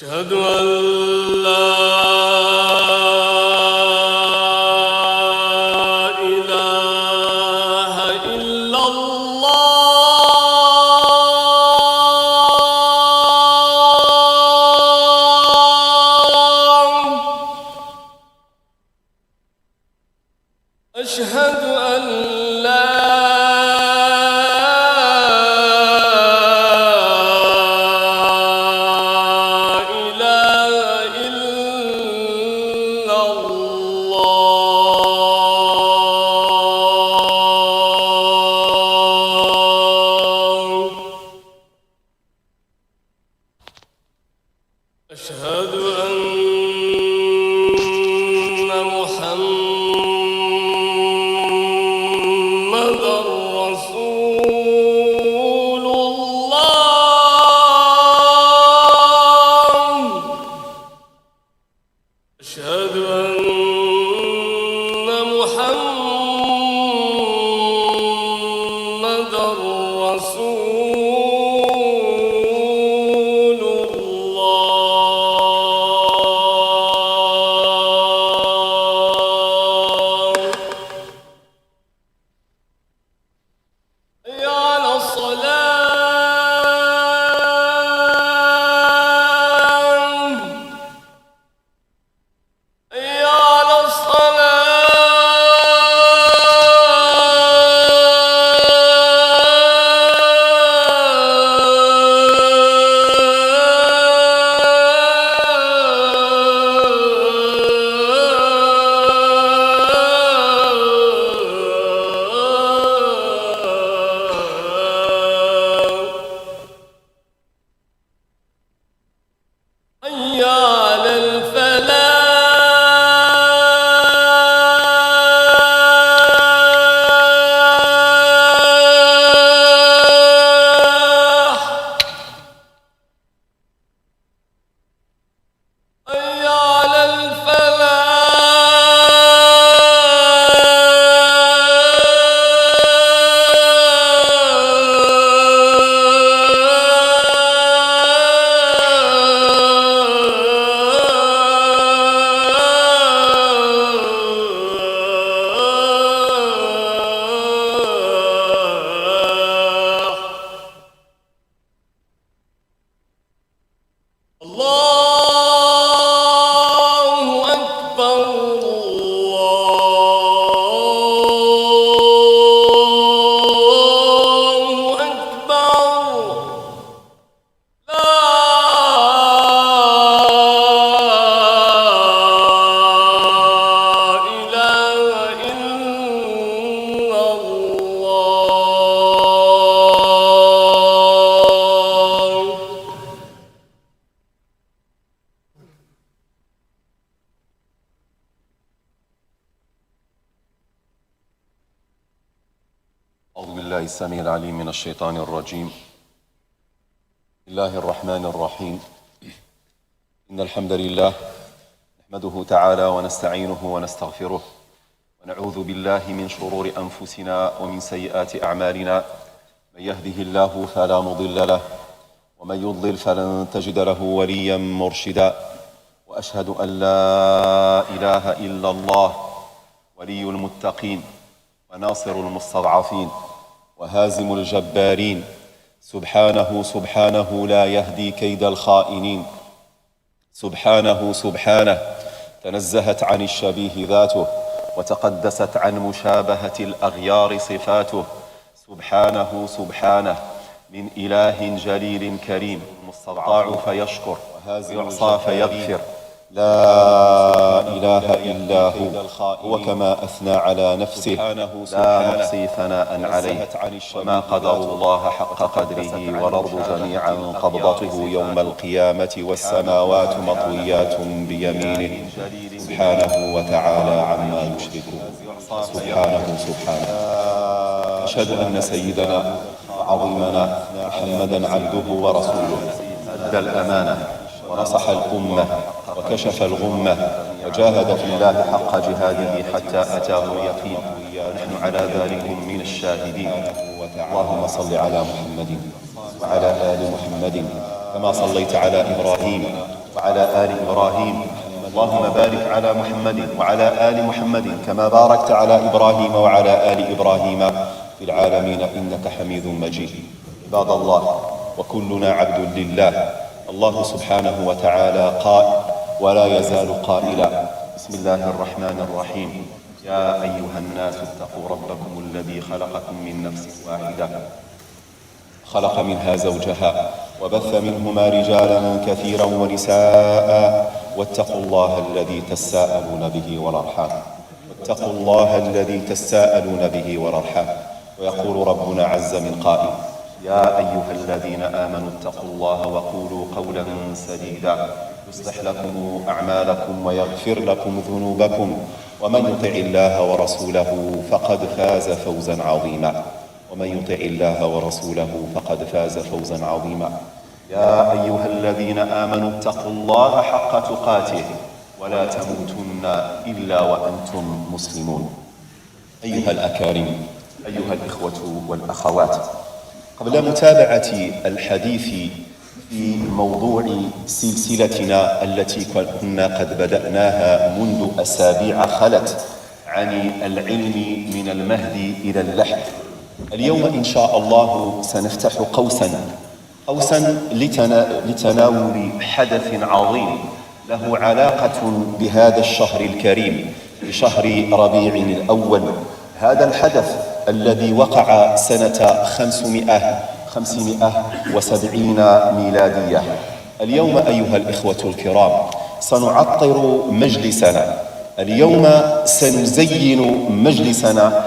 أشهد أن لا إله إلا الله. أشهد أن لا أشهد أن محمدًا رسول الله. أشهد أن محمدًا رسول الله. حي على الصلاة. حي على حي على الفلاح. حي على الله أكبر. الله أكبر. لا إله إلا الله. أعوذ بالله السميع العليم من الشيطان الرجيم. بسم الله الرحمن الرحيم. إن الحمد لله نحمده تعالى ونستعينه ونستغفره ونعوذ بالله من شرور أنفسنا ومن سيئات أعمالنا. من يهده الله فلا مضل له ومن يضلل فلن تجد له وليا مرشدا. وأشهد أن لا إله إلا الله ولي المتقين وناصر المستضعفين وهازم الجبارين. سبحانه سبحانه لا يهدي كيد الخائنين. سبحانه سبحانه تنزهت عن الشبيه ذاته وتقدست عن مشابهة الأغيار صفاته. سبحانه سبحانه من إله جليل كريم مستطاع فيشكر ويعصى فيغفر. لا إله إلا هو كما أثنى على نفسه لا نحصي ثناء عليه. وما قدر الله حق قدره والأرض جميعا قبضته يوم القيامة والسماوات مطويات بيمينه سبحانه وتعالى عما يشركون. سبحانه سبحانه. أشهد أن سيدنا وعظيمنا محمدا عبده ورسوله أدى الأمانة ونصح الأمة وكشف الغمة وجاهد في الله حق جهاده حتى أتاه اليقين. ونحن على ذلك من الشاهدين. اللهم صل على محمد وعلى آل محمد كما صليت على إبراهيم وعلى آل إبراهيم. اللهم بارك على محمد وعلى آل محمد كما باركت على إبراهيم وعلى آل إبراهيم في العالمين إنك حميد مجيد. عباد الله، وكلنا عبد لله. الله سبحانه وتعالى قائل ولا يزال قائلا: بسم الله الرحمن الرحيم. يا أيها الناس اتقوا ربكم الذي خلقكم من نفس واحدة خلق منها زوجها وبث منهما رجالا كثيرا ونساء واتقوا الله الذي تساءلون به والأرحام واتقوا الله الذي تساءلون به والأرحام. ويقول ربنا عز من قائل: يا أيها الذين آمنوا اتقوا الله وقولوا قولا سديدا يصلح لكم أعمالكم ويغفر لكم ذنوبكم ومن يطع الله ورسوله فقد فاز فوزا عظيما. ومن يطع الله ورسوله فقد فاز فوزا عظيما. يا أيها الذين آمنوا اتقوا الله حق تقاته ولا تموتن إلا وأنتم مسلمون. أيها الأكارم، أيها الإخوة والأخوات، قبل متابعة الحديث في موضوع سلسلتنا التي كنا قد بدأناها منذ أسابيع خلت عن العلم من المهد إلى اللحد، اليوم إن شاء الله سنفتح قوسا لتناول حدث عظيم له علاقة بهذا الشهر الكريم، بشهر ربيع الأول. هذا الحدث الذي وقع سنة 570 ميلادية. اليوم أيها الإخوة الكرام سنعطر مجلسنا، اليوم سنزين مجلسنا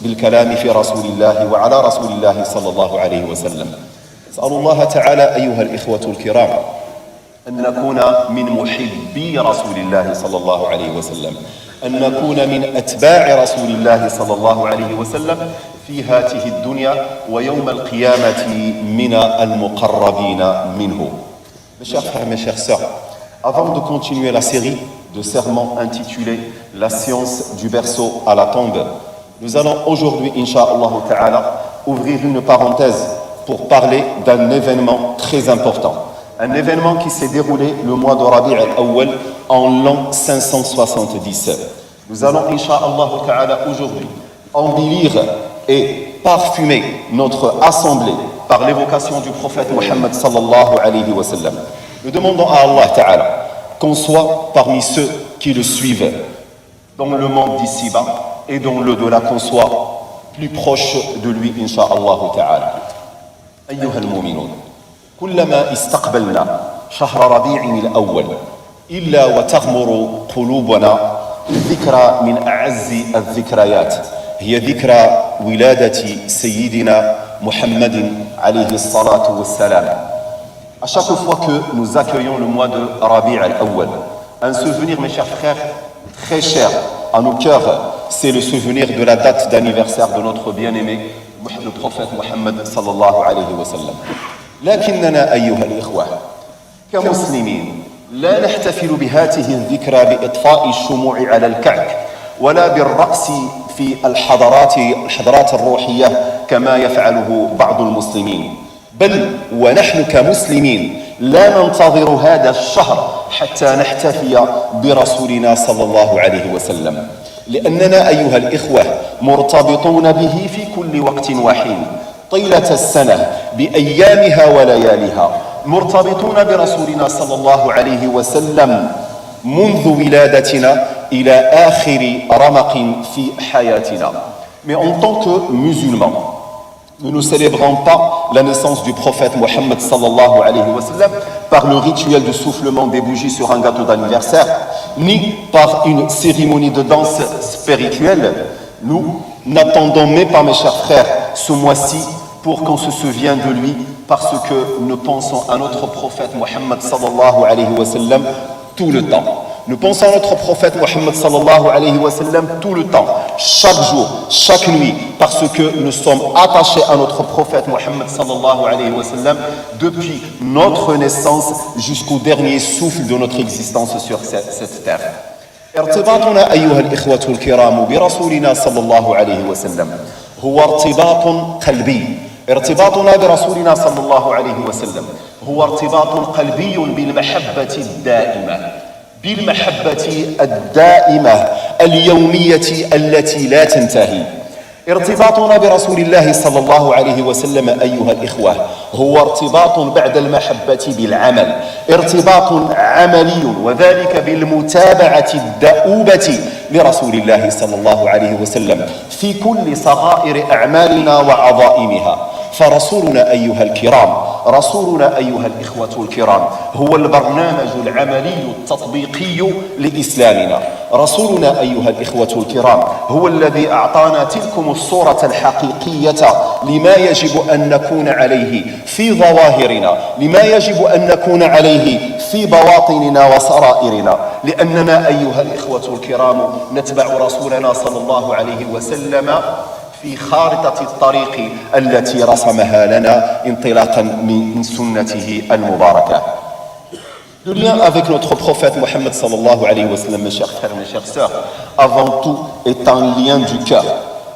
بالكلام في رسول الله وعلى رسول الله صلى الله عليه وسلم. أسأل الله تعالى أيها الإخوة الكرام أن نكون من محبي رسول الله صلى الله عليه وسلم، أن نكون من أتباع رسول الله صلى الله عليه وسلم في هذه الدنيا ويوم القيامة من المقربين منه. Mes chers frères, mes chères sœurs, avant de continuer la série de sermons intitulée La science du berceau à la tombe, nous allons aujourd'hui, Inch'Allah Ta'ala, ouvrir une parenthèse pour parler d'un événement très important. Un événement qui s'est déroulé le mois de Rabi' al-Awwal en l'an 570. Nous allons, Inch'Allah Ta'ala, aujourd'hui embellir et parfumer notre assemblée par l'évocation du prophète Mohammed sallallahu alayhi wa sallam. Nous demandons à Allah Ta'ala qu'on soit parmi ceux qui le suivent dans le monde d'ici-bas et dans l'au-delà, qu'on soit plus proche de lui, Inch'Allah Ta'ala. أيها المؤمنون، كلما استقبلنا شهر ربيع الأول إلا وتغمر قلوبنا ذكرى من أعز الذكريات، هي ذكرى ولادة سيدنا محمد عليه الصلاة والسلام. À chaque fois que nous accueillons le mois de Rabi' al-Awwal, un souvenir, mes chers frères, très cher à nos cœurs, c'est le souvenir de la date d'anniversaire de notre bien-aimé, le prophète Mohammed sallallahu alayhi wa sallam. لكننا أيها الإخوة كمسلمين لا نحتفل بهذه الذكرى بإطفاء الشموع على الكعك ولا بالرقص في الحضارات الروحية كما يفعله بعض المسلمين، بل ونحن كمسلمين لا ننتظر هذا الشهر حتى نحتفي برسولنا صلى الله عليه وسلم، لأننا أيها الإخوة مرتبطون به في كل وقت وحين طيلة السنة بأيامها ولياليها، مرتبطون برسولنا صلى الله عليه وسلم منذ ولادتنا إلى آخر رمق في حياتنا. Mais en tant que musulmans, nous ne célébrons pas la naissance du prophète Mohammed sallallahu alayhi wa sallam par le rituel de soufflement des bougies sur un gâteau d'anniversaire, ni par une cérémonie de danse spirituelle. Nous n'attendons même pas, mes chers frères, ce mois-ci pour qu'on se souvienne de lui, parce que nous pensons à notre prophète Mohammed sallallahu alayhi wa sallam tout le temps. Nous pensons à notre prophète Mohammed sallallahu alayhi wa sallam tout le temps, chaque jour, chaque nuit, parce que nous sommes attachés à notre prophète Mohammed sallallahu alayhi wa sallam depuis notre naissance jusqu'au dernier souffle de notre existence sur cette terre. ارتباطنا أيها الإخوة الكرام برسولنا صلى الله عليه وسلم هو ارتباط قلبي. ارتباطنا برسولنا صلى الله عليه وسلم هو ارتباط قلبي بالمحبة الدائمة اليومية التي لا تنتهي. ارتباطنا برسول الله صلى الله عليه وسلم أيها الإخوة هو ارتباط بعد المحبة بالعمل، ارتباط عملي، وذلك بالمتابعة الدؤوبة لرسول الله صلى الله عليه وسلم في كل صغائر أعمالنا وعظائمها. فرسولنا أيها الكرام، رسولنا أيها الإخوة الكرام، هو البرنامج العملي التطبيقي لإسلامنا. رسولنا أيها الإخوة الكرام هو الذي أعطانا تلكم الصورة الحقيقية لما يجب أن نكون عليه في ظواهرنا، لما يجب أن نكون عليه في بواطننا وسرائرنا، لأننا أيها الإخوة الكرام نتبع رسولنا صلى الله عليه وسلم في خارطة الطريق التي رسمها لنا انطلاقا من سنته المباركة. Le lien avec notre prophète Mohammed sallallahu alayhi wa sallam, mes chers frères, mes chères sœurs, avant tout est un lien du cœur.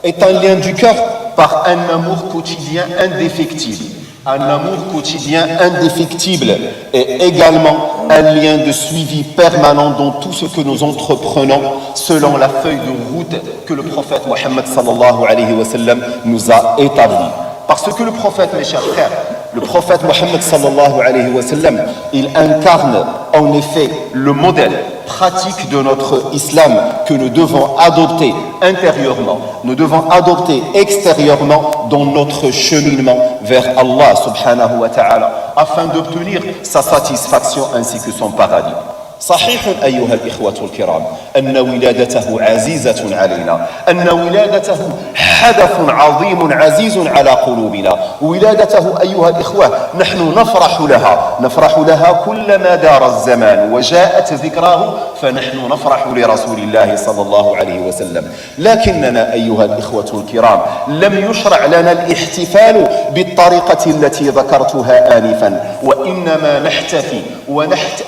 Est un lien du cœur par un amour quotidien indéfectible. Un amour quotidien indéfectible et également un lien de suivi permanent dans tout ce que nous entreprenons selon la feuille de route que le prophète Mohammed sallallahu alayhi wa sallam nous a établie. Parce que le prophète, mes chers frères, le prophète Mohammed sallallahu alayhi wa sallam, il incarne en effet le modèle pratique de notre islam que nous devons adopter intérieurement, nous devons adopter extérieurement dans notre cheminement vers Allah subhanahu wa ta'ala afin d'obtenir sa satisfaction ainsi que son paradis. صحيح أيها الإخوة الكرام أن ولادته عزيزة علينا، أن ولادته حدث عظيم عزيز على قلوبنا. ولادته أيها الإخوة نحن نفرح لها كلما دار الزمان وجاءت ذكراه، فنحن نفرح لرسول الله صلى الله عليه وسلم. لكننا أيها الإخوة الكرام لم يشرع لنا الاحتفال بالطريقة التي ذكرتها آنفا، وإنما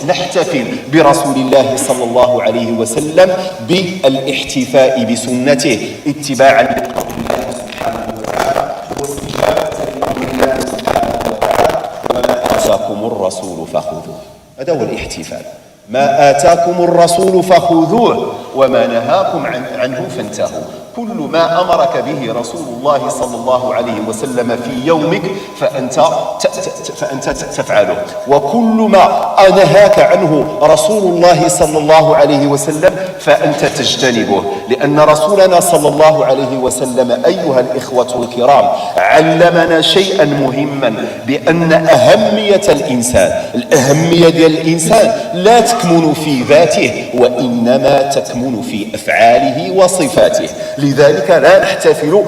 نحتفل برسول الله صلى الله عليه وسلم بالاحتفاء بسنته اتباعا لقول الله سبحانه وتعالى واستجابة لأمر الله سبحانه وتعالى. وما آتاكم الرسول فخذوه، هذا هو الاحتفال. ما آتاكم الرسول فخذوه وما نهاكم عنه فانتهوا. كل ما أمرك به رسول الله صلى الله عليه وسلم في يومك فأنت تفعله، وكل ما نهاك عنه رسول الله صلى الله عليه وسلم فأنت تجتنبه. لأن رسولنا صلى الله عليه وسلم أيها الإخوة الكرام علمنا شيئا مهما، بأن أهمية الأهمية ديال الإنسان لا تكمن في ذاته، وإنما تكمن في أفعاله وصفاته. لذلك لا نحتفل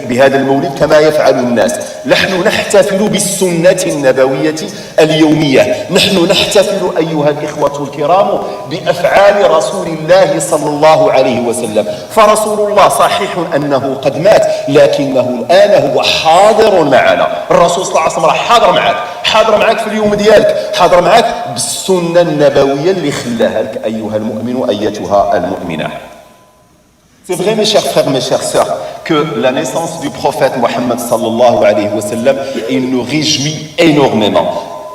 بهذا المولد كما يفعل الناس، نحن نحتفل بالسنة النبوية اليومية، نحن نحتفل أيها الإخوة الكرام بأفعال رسول الله صلى الله عليه وسلم. فرسول الله صحيح أنه قد مات، لكنه الآن هو حاضر معنا. الرسول صلى الله عليه وسلم راه حاضر معك في اليوم ديالك، حاضر معك بالسنة النبوية اللي خلاها لك أيها المؤمن أيتها المؤمنة. C'est vrai, mes chers frères, mes chères sœurs, que la naissance du prophète Mohammed sallallahu alayhi wa sallam, il nous réjouit énormément.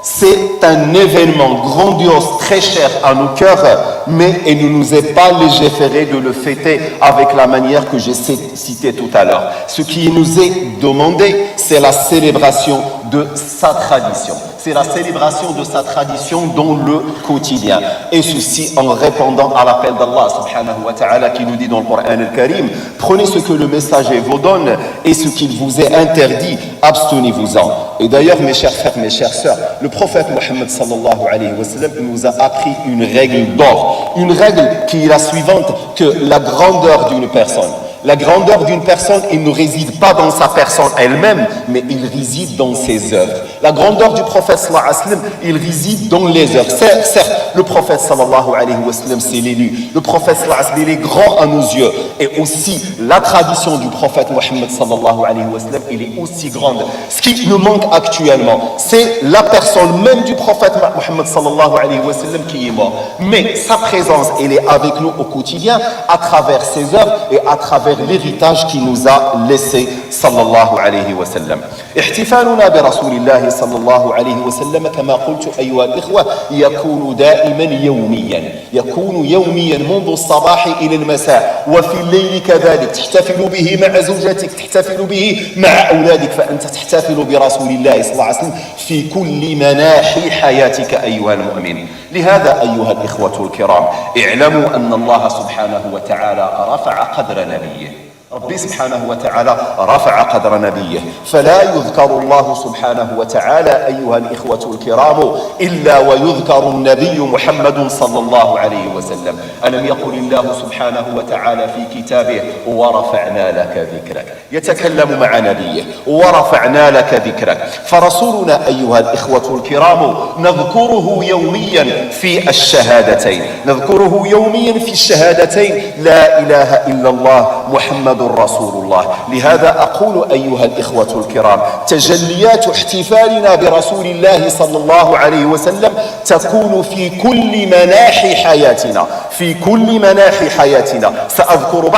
C'est un événement grandiose, très cher à nos cœurs, mais il ne nous est pas légiféré de le fêter avec la manière que j'ai citée tout à l'heure. Ce qui nous est demandé, c'est la célébration de sa tradition. C'est la célébration de sa tradition dans le quotidien. Et ceci en répondant à l'appel d'Allah subhanahu wa ta'ala qui nous dit dans le Coran al-Karim: prenez ce que le messager vous donne et ce qu'il vous est interdit, abstenez-vous-en. Et d'ailleurs, mes chers frères, mes chères sœurs, le prophète Mohammed sallallahu alayhi wa sallam nous a appris une règle d'or. Une règle qui est la suivante, que la grandeur d'une personne, il ne réside pas dans sa personne elle-même, mais il réside dans ses œuvres. La grandeur du prophète sallallahu alayhi wa sallam, il réside dans les œuvres. Certes, le prophète sallallahu alayhi wa sallam, c'est l'élu. Le prophète sallallahu alayhi wa sallam, il est grand à nos yeux. Et aussi, la tradition du prophète Mohammed sallallahu alayhi wa sallam, il est aussi grande. Ce qui nous manque actuellement, c'est la personne même du prophète Mohammed sallallahu alayhi wa sallam qui est mort. Mais sa présence, elle est avec nous au quotidien, à travers ses œuvres et à travers travers l'héritage qu'il nous a laissé صلى الله عليه وسلم. احتفالنا برسول الله صلى الله عليه وسلم كما قلت أيها الإخوة يكون دائما يوميا، يكون يوميا منذ الصباح إلى المساء، وفي الليل كذلك تحتفل به مع زوجتك، تحتفل به مع أولادك، فأنت تحتفل برسول الله صلى الله عليه وسلم في كل مناحي حياتك أيها المؤمن. لهذا أيها الإخوة الكرام اعلموا أن الله سبحانه وتعالى رفع قدر نبيه، ربي سبحانه وتعالى رفع قدر نبيه، فلا يذكر الله سبحانه وتعالى أيها الإخوة الكرام إلا ويذكر النبي محمد صلى الله عليه وسلم. ألم يقل الله سبحانه وتعالى في كتابه ورفعنا لك ذكرك، يتكلم مع نبيه ورفعنا لك ذكرك. فرسولنا أيها الإخوة الكرام نذكره يوميا في الشهادتين، نذكره يوميا في الشهادتين لا إله إلا الله محمد رسول الله. لهذا أقول أيها الإخوة الكرام تجليات احتفالنا برسول الله صلى الله عليه وسلم تكون في كل مناحي حياتنا، في كل مناحي حياتنا. سأذكر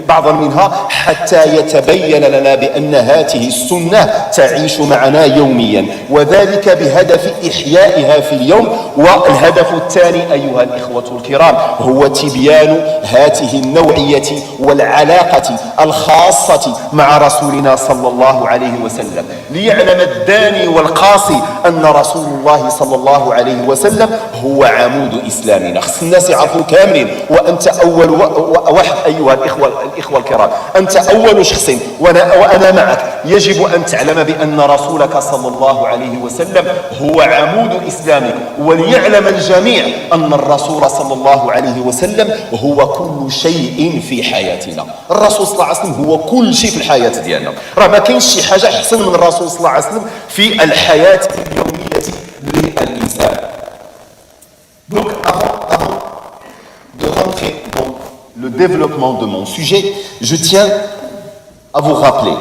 بعضا منها حتى يتبين لنا بأن هذه السنة تعيش معنا يوميا، وذلك بهدف إحيائها في اليوم. والهدف الثاني أيها الإخوة الكرام هو تبيان هذه النوعية والعلاقة الخاصة مع رسولنا صلى الله عليه وسلم، ليعلم الداني والقاصي أن رسول الله صلى الله عليه وسلم هو عمود إسلامنا. خص الناس يعرفوا كاملين، وأنت أول واحد أيها الإخوة الكرام، أنت أول شخص وأنا معك. يجب أن تعلم بأن رسولك صلى الله عليه وسلم هو عمود إسلامك، وليعلم الجميع أن الرسول صلى الله عليه وسلم هو كل شيء في حياتنا. الرسول صلى الله عليه وسلم هو كل شيء في الحياة ديالنا، راه ما كاينش شي حاجة أحسن من الرسول صلى الله عليه وسلم في الحياة اليومية للإنسان. Donc avant de rentrer dans le développement de mon sujet, je tiens à vous rappeler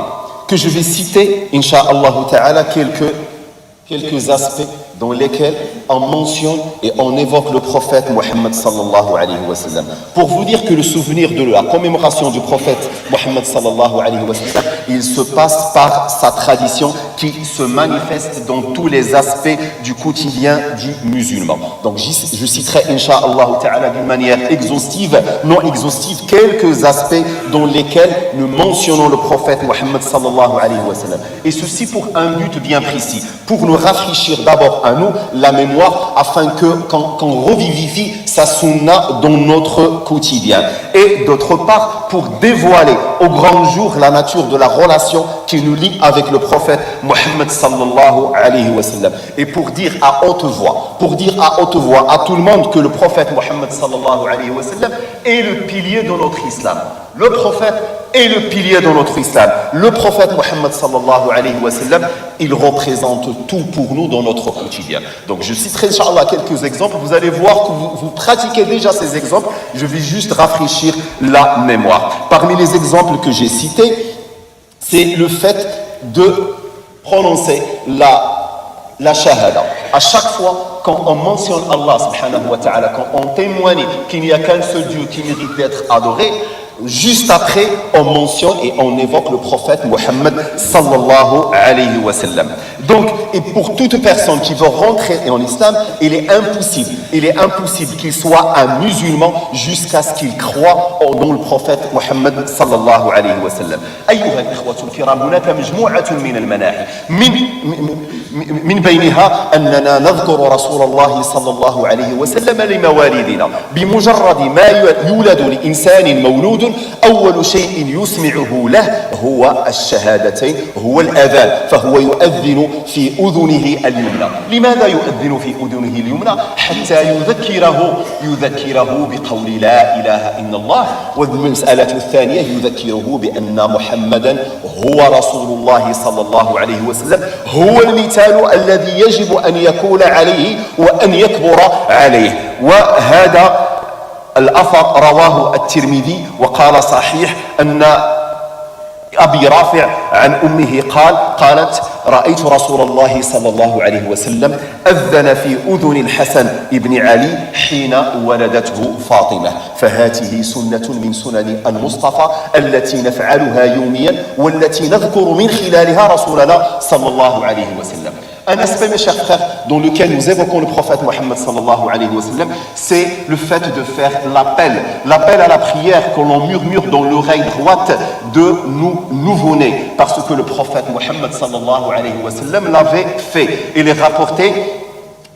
que je vais citer, Inch'Allah Ta'ala, quelques aspects dans lesquels on mentionne et on évoque le prophète Mohammed sallallahu alayhi wa sallam. Pour vous dire que le souvenir de la commémoration du prophète Mohammed sallallahu alayhi wa sallam, il se passe par sa tradition qui se manifeste dans tous les aspects du quotidien du musulman. Donc je citerai Inch'Allah Ta'ala d'une manière exhaustive, non exhaustive, quelques aspects dans lesquels nous mentionnons le prophète Mohammed sallallahu alayhi wa sallam. Et ceci pour un but bien précis, pour nous rafraîchir d'abord à nous la mémoire, afin qu'on revivifie sa sunna dans notre quotidien, et d'autre part pour dévoiler au grand jour la nature de la relation qui nous lie avec le prophète Mohammed sallallahu alayhi wa sallam, et pour dire à haute voix à tout le monde que le prophète Mohammed sallallahu alayhi wa sallam est le pilier de notre islam. Le prophète est le pilier de notre islam. Le prophète Mohammed sallallahu alayhi wa sallam, il représente tout pour nous dans notre quotidien. Donc je citerai Inch'Allah quelques exemples. Vous allez voir que vous pratiquez déjà ces exemples. Je vais juste rafraîchir la mémoire. Parmi les exemples que j'ai cités, c'est le fait de prononcer la shahada. À chaque fois quand on mentionne Allah subhanahu wa ta'ala, quand on témoigne qu'il n'y a qu'un seul Dieu qui mérite d'être adoré, juste après, on mentionne et on évoque le prophète Mohammed sallallahu alayhi wa sallam. Donc, et pour toute personne qui veut rentrer en islam, il est impossible qu'il soit un musulman jusqu'à ce qu'il croit dans le prophète Mohammed sallallahu alayhi wa sallam. أيها الإخوة الكرام، هناك مجموعة من المناحي من بينها أننا نذكر رسول الله صلى الله عليه وسلم لمواليدنا. بمجرد ما يولد لإنسان مولود أول شيء يسمعه له هو الشهادتين، هو الأذان، فهو يؤذن في أذنه اليمنى. لماذا يؤذن في أذنه اليمنى؟ حتى يذكره بقول لا إله إلا الله. والمسألة الثانية يذكره بأن محمدا هو رسول الله صلى الله عليه وسلم، هو المثال الذي يجب أن يكون عليه وأن يكبر عليه. وهذا الأثر رواه الترمذي وقال صحيح، أن أبي رافع عن أمه قالت رأيت رسول الله صلى الله عليه وسلم أذن في أذن الحسن بن علي حين ولدته فاطمة فهاته سنة من سنن المصطفى التي نفعلها يوميا والتي نذكر من خلالها رسولنا صلى الله عليه وسلم. Un aspect, mes chers frères, dans lequel nous évoquons le prophète Mohammed sallallahu alayhi wa sallam, c'est le fait de faire l'appel à la prière que l'on murmure dans l'oreille droite de nous nouveau-nés, parce que le prophète Mohammed sallallahu alayhi wa sallam l'avait fait. Il est rapporté,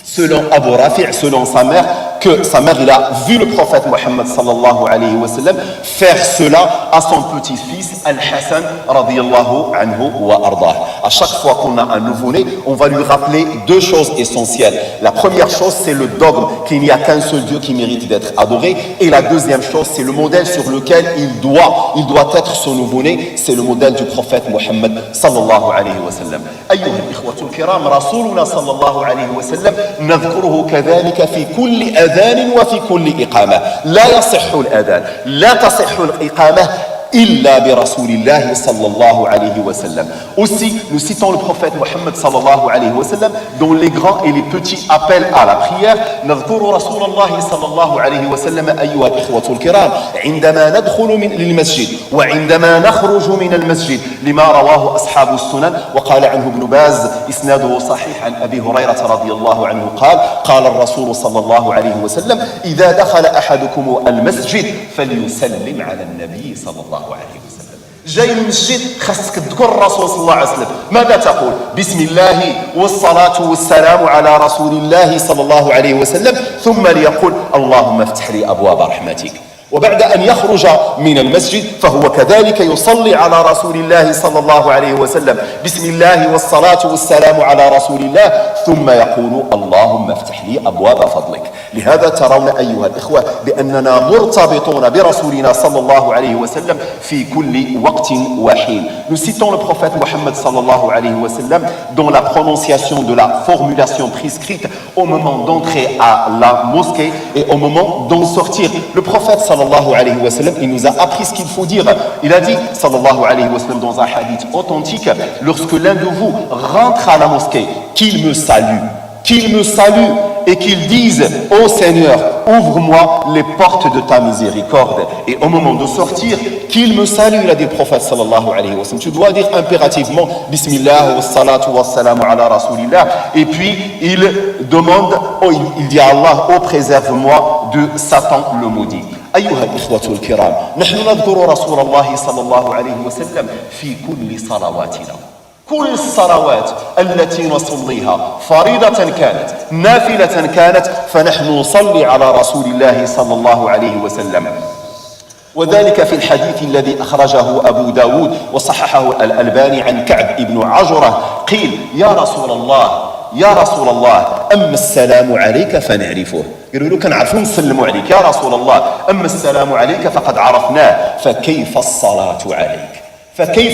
selon Abu Rafi', selon sa mère, que sa mère, il a vu le prophète Mohammed sallallahu alayhi wa sallam faire cela à son petit-fils Al-Hassan radiyallahu anhu wa ardah. À chaque fois qu'on a un nouveau-né, on va lui rappeler deux choses essentielles. La première chose, c'est le dogme qu'il n'y a qu'un seul Dieu qui mérite d'être adoré. Et la deuxième chose, c'est le modèle sur lequel il doit être son nouveau-né. C'est le modèle du prophète Mohammed sallallahu alayhi wa sallam. أيها الإخوة الكرام رسولنا صلى الله عليه وسلم نذكره كذلك في كل أذان وفي كل إقامة. لا يصح الأذان، لا تصح الإقامة إلا برسول الله صلى الله عليه وسلم. Aussi, nous citons le prophète Mohammed sallallahu alayhi wa sallam dont les grands et les petits appellent à la prière. نذكر رسول الله صلى الله عليه وسلم أيها الإخوة الكرام عندما ندخل للمسجد وعندما نخرج من المسجد لما رواه أصحاب السنن وقال عنه ابن باز إسناده صحيح عن أبي هريرة رضي الله عنه قال الرسول صلى الله عليه وسلم إذا دخل أحدكم المسجد فليسلم على النبي صلى الله عليه وسلم. جاي المسجد خاصك تذكر الرسول صلى الله عليه وسلم. ماذا تقول؟ بسم الله والصلاة والسلام على رسول الله صلى الله عليه وسلم ثم ليقول اللهم افتح لي أبواب رحمتك. وبعد أن يخرج من المسجد فهو كذلك يصلي على رسول الله صلى الله عليه وسلم بسم الله والصلاة والسلام على رسول الله ثم يقول اللهم افتح لي أبواب فضلك. لهذا ترون أيها الإخوة بأننا مرتبطون برسولنا صلى الله عليه وسلم في كل وقت وحين. Nous citons le prophète Mohammed sallallahu alayhi wa sallam dans la prononciation de la formulation prescrite au moment d'entrer à la mosquée et au moment d'en sortir. Le prophète sallallahu alayhi wa sallam, il nous a appris ce qu'il faut dire. Il a dit sallallahu alayhi wa sallam dans un hadith authentique, lorsque l'un de vous rentre à la mosquée, qu'il me salue et qu'il dise ô Seigneur, ouvre-moi les portes de ta miséricorde. Et au moment de sortir, qu'il me salue, il a dit le prophète sallallahu alayhi wa sallam. Tu dois dire impérativement Bismillah wa salatu wa salamu ala rasulillah. Et puis il demande, il dit à Allah, oh préserve-moi de Satan le maudit. أيها الإخوة الكرام نحن نذكر رسول الله صلى الله عليه وسلم في كل صلواتنا. كل الصلوات التي نصليها فريضة كانت نافلة كانت فنحن نصلي على رسول الله صلى الله عليه وسلم. وذلك في الحديث الذي أخرجه أبو داود وصححه الألباني عن كعب بن عجرة قيل يا رسول الله أما السلام عليك فنعرفه. قالوا له كنعرفوا نسلموا عليك يا رسول الله أما السلام عليك فقد عرفناه فكيف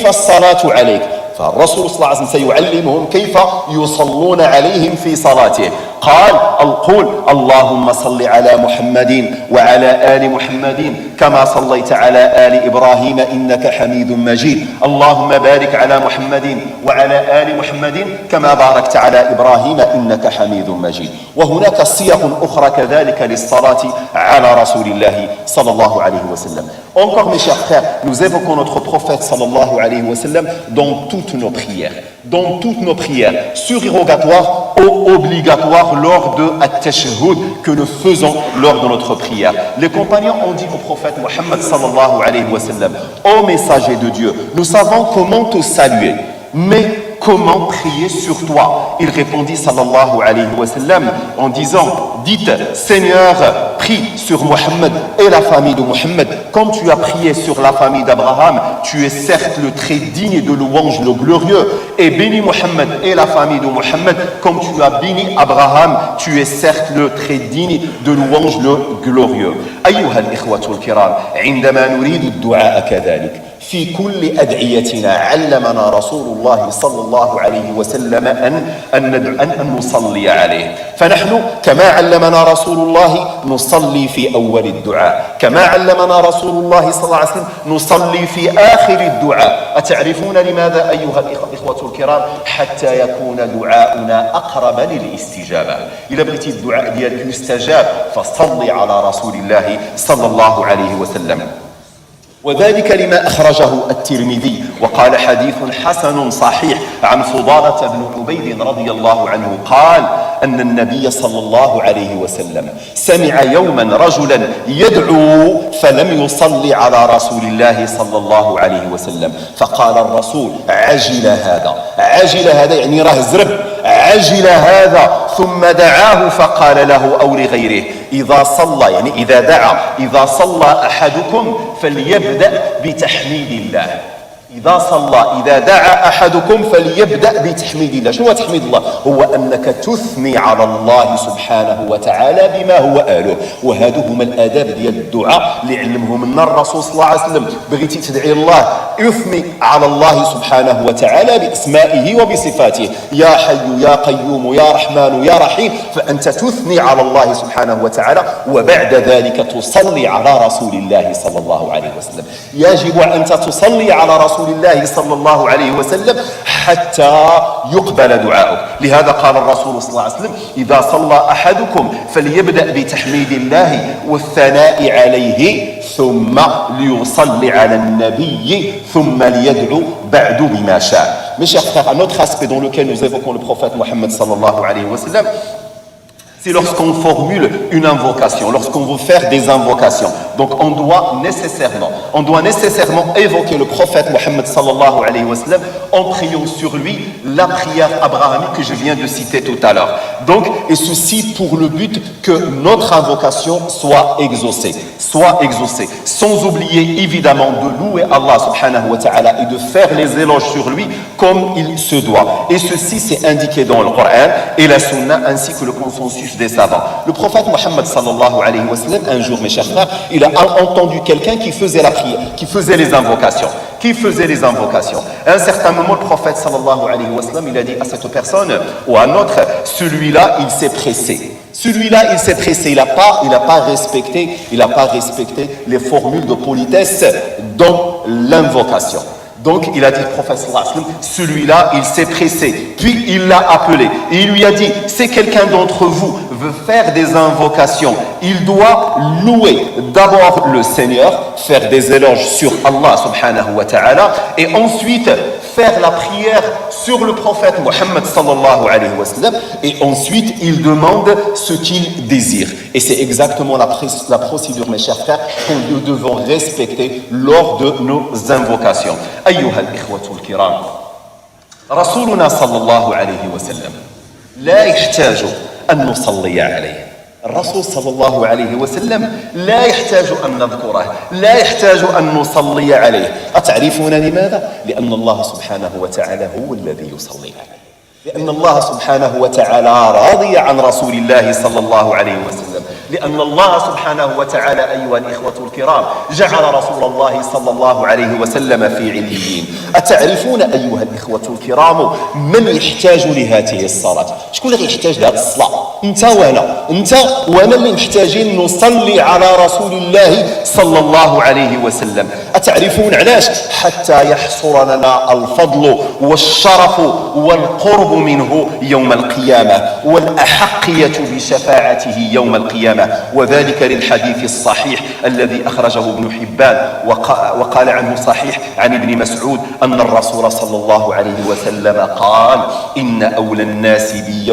الصلاة عليك فالرسول صلى الله عليه وسلم سيعلمهم كيف يصلون عليهم في صلاتهم. قل اللهم صل على محمد وعلى آل محمد كما صليت على آل إبراهيم إنك حميد مجيد. اللهم بارك على محمد وعلى آل محمد كما باركت على إبراهيم إنك حميد مجيد. وهناك صيغ أخرى كذلك للصلاة على رسول الله صلى الله عليه وسلم. Encore mes chers frères, nous évoquons notre prophète sallallahu alayhi wa sallam dans toutes nos prières, surérogatoires ou obligatoires lors de at-tashahhud que nous faisons lors de notre prière. Les compagnons ont dit au prophète Mohammed sallallahu alayhi wa sallam, ô messager de Dieu, nous savons comment te saluer, mais comment prier sur toi? Il répondit sallallahu alayhi wa sallam en disant, dites Seigneur, prie sur Mohammed et la famille de Mohammed comme tu as prié sur la famille d'Abraham, tu es certes le très digne de louange, le glorieux, et bénis Mohammed et la famille de Mohammed comme tu as béni Abraham, tu es certes le très digne de louange, le glorieux. أيها الإخوة الكرام عندما نريد الدعاء كذلك في كل أدعيتنا علمنا رسول الله صلى الله عليه وسلم أن نصلي عليه. فنحن كما علمنا رسول الله نصلي في أول الدعاء، كما علمنا رسول الله صلى الله عليه وسلم نصلي في آخر الدعاء. أتعرفون لماذا أيها الإخوة الكرام؟ حتى يكون دعاؤنا أقرب للاستجابة. إذا بغيتي الدعاء ديالك يستجاب فصلي على رسول الله صلى الله عليه وسلم. وذلك لما أخرجه الترمذي وقال حديث حسن صحيح عن فضالة بن عبيد رضي الله عنه قال أن النبي صلى الله عليه وسلم سمع يوما رجلا يدعو فلم يصلي على رسول الله صلى الله عليه وسلم، فقال الرسول عجل هذا يعني راه زرب، عجل هذا، ثم دعاه فقال له أو لغيره إذا صلى يعني إذا دعا إذا صلى أحدكم فليبدأ بتحميد الله. إذا دعا أحدكم فليبدأ بتحميد الله. شنو تحميد الله؟ هو أنك تثني على الله سبحانه وتعالى بما هو أهله. وهذو هما الآداب ديال الدعاء اللي علمهم لنا الرسول صلى الله عليه وسلم. بغيتي تدعي الله اثني على الله سبحانه وتعالى بأسمائه وبصفاته، يا حي يا قيوم يا رحمن يا رحيم، فأنت تثني على الله سبحانه وتعالى وبعد ذلك تصلي على رسول الله صلى الله عليه وسلم. يجب أن تصلي على رسول الله صلى الله عليه وسلم حتى يقبل دعاؤك. لهذا قال الرسول صلى الله عليه وسلم إذا صلى أحدكم فليبدأ بتحميد الله والثناء عليه ثم ليصلي على النبي ثم ليدعو بعد بما شاء. Mes chers frères, un autre aspect dans lequel nous évoquons le prophète Mohammed sallallahu alayhi wa sallam, c'est lorsqu'on formule une invocation, lorsqu'on veut faire des invocations. Donc on doit nécessairement évoquer le prophète Mohammed sallallahu alayhi wa sallam en priant sur lui la prière abrahamique que je viens de citer tout à l'heure. Donc, et ceci pour le but que notre invocation soit exaucée, sans oublier évidemment de louer Allah subhanahu wa ta'ala et de faire les éloges sur lui comme il se doit. Et ceci c'est indiqué dans le Coran et la Sunna ainsi que le consensus des savants. Le prophète Mohammed sallallahu alayhi wa sallam, un jour, mes chers frères, il a entendu quelqu'un qui faisait la prière, qui faisait les invocations. À un certain moment, le prophète sallallahu alayhi wa sallam, il a dit à cette personne ou à un autre, celui-là, il s'est pressé. Il n'a pas respecté les formules de politesse dans l'invocation. Donc il a dit, le prophète sallallahu alayhi wa sallam, celui-là, il s'est pressé. Puis il l'a appelé et il lui a dit, si quelqu'un d'entre vous veut faire des invocations, il doit louer d'abord le Seigneur, faire des éloges sur Allah subhanahu wa ta'ala et ensuite faire la prière sur le prophète Mohammed sallallahu alayhi wa sallam et ensuite il demande ce qu'il désire. Et c'est exactement la procédure, mes chers frères, que nous devons respecter lors de nos invocations. أيها الإخوة الكرام، رسولنا صلى الله عليه وسلم لا يحتاج أن نصلي عليه. الرسول صلى الله عليه وسلم لا يحتاج أن نذكره، لا يحتاج أن نصلي عليه. أتعرفون لماذا؟ لأن الله سبحانه وتعالى هو الذي يصلي عليه، لأن الله سبحانه وتعالى راضي عن رسول الله صلى الله عليه وسلم، لأن الله سبحانه وتعالى أيها الإخوة الكرام جعل رسول الله صلى الله عليه وسلم في عليين. أتعرفون أيها الإخوة الكرام من يحتاج لهذه الصلاة؟ شكون اللي يحتاج لهذه الصلاة؟ أنت وأنا اللي محتاجين نصلي على رسول الله صلى الله عليه وسلم. أتعرفون علاش؟ حتى يحصل لنا الفضل والشرف والقرب منه يوم القيامة والأحقية بشفاعته يوم القيامة. وذلك للحديث الصحيح الذي أخرجه ابن حبان وقال عنه صحيح عن ابن مسعود أن الرسول صلى الله عليه وسلم قال إن أولى الناس بي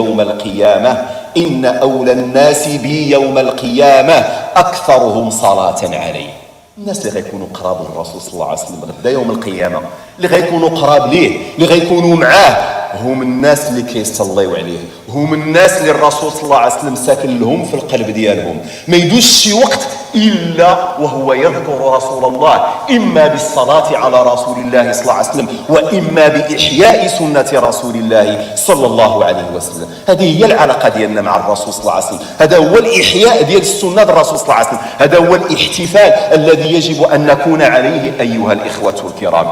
يوم القيامة أكثرهم صلاة عليه. الناس اللي غيكونوا قراب الرسول صلى الله عليه وسلم غدا يوم القيامة، اللي غيكونوا قراب ليه، اللي غيكونوا معاه هم الناس اللي كيصليو عليه، هم الناس اللي الرسول صلى الله عليه وسلم ساكن لهم في القلب ديالهم. ما يدوش شي وقت إلا وهو يذكر رسول الله، إما بالصلاة على رسول الله صلى الله عليه وسلم، وإما بإحياء سنة رسول الله صلى الله عليه وسلم. هذه هي العلاقة ديالنا مع الرسول صلى الله عليه وسلم، هذا هو الإحياء ديال السنة الرسول صلى الله عليه وسلم، هذا هو الاحتفال الذي يجب أن نكون عليه أيها الإخوة الكرام.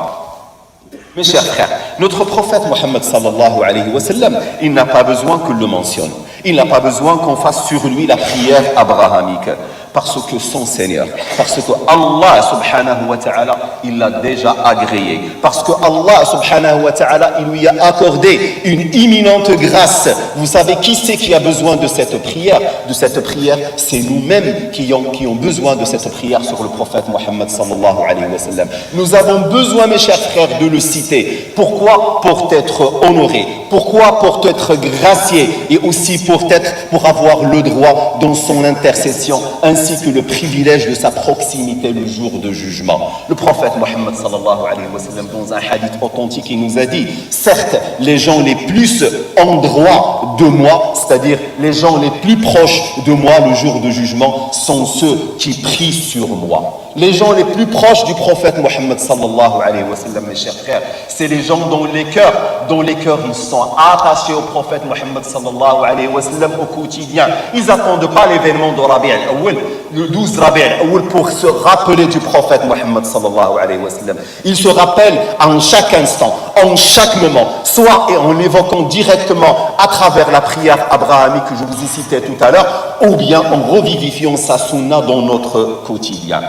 Mes chers frères, notre prophète Mohammed sallallahu alayhi wa sallam, il n'a pas besoin que le mentionne. Il n'a pas besoin qu'on fasse sur lui la prière abrahamique. Parce que son Seigneur, parce que Allah subhanahu wa ta'ala, il l'a déjà agréé. Parce que Allah subhanahu wa ta'ala, il lui a accordé une imminente grâce. Vous savez qui c'est qui a besoin de cette prière? De cette prière, c'est nous-mêmes qui ont besoin de cette prière sur le prophète Mohammed sallallahu alayhi wa sallam. Nous avons besoin, mes chers frères, de le citer. Pourquoi? Pour être honoré. Pourquoi? Pour être gracié. Et aussi pour avoir le droit dans son intercession, ainsi que le privilège de sa proximité le jour de jugement. Le prophète Mohammed sallallahu alayhi wa sallam, dans un hadith authentique, il nous a dit, certes, les gens les plus en droit de moi, c'est-à-dire les gens les plus proches de moi le jour de jugement, sont ceux qui prient sur moi. Les gens les plus proches du prophète Mohammed sallallahu alayhi wa sallam, mes chers frères, c'est les gens dont les cœurs ils sont attachés au prophète Mohammed sallallahu alayhi wa sallam au quotidien. Ils n'attendent pas l'événement de Rabi' al-Awwal, le 12 Rabi' al-Awwal, pour se rappeler du prophète Mohammed sallallahu alayhi wa sallam. Ils se rappellent en chaque instant, en chaque moment, soit en l'évoquant directement à travers la prière abrahamique que je vous ai citée tout à l'heure, ou bien en revivifiant sa sunna dans notre quotidien.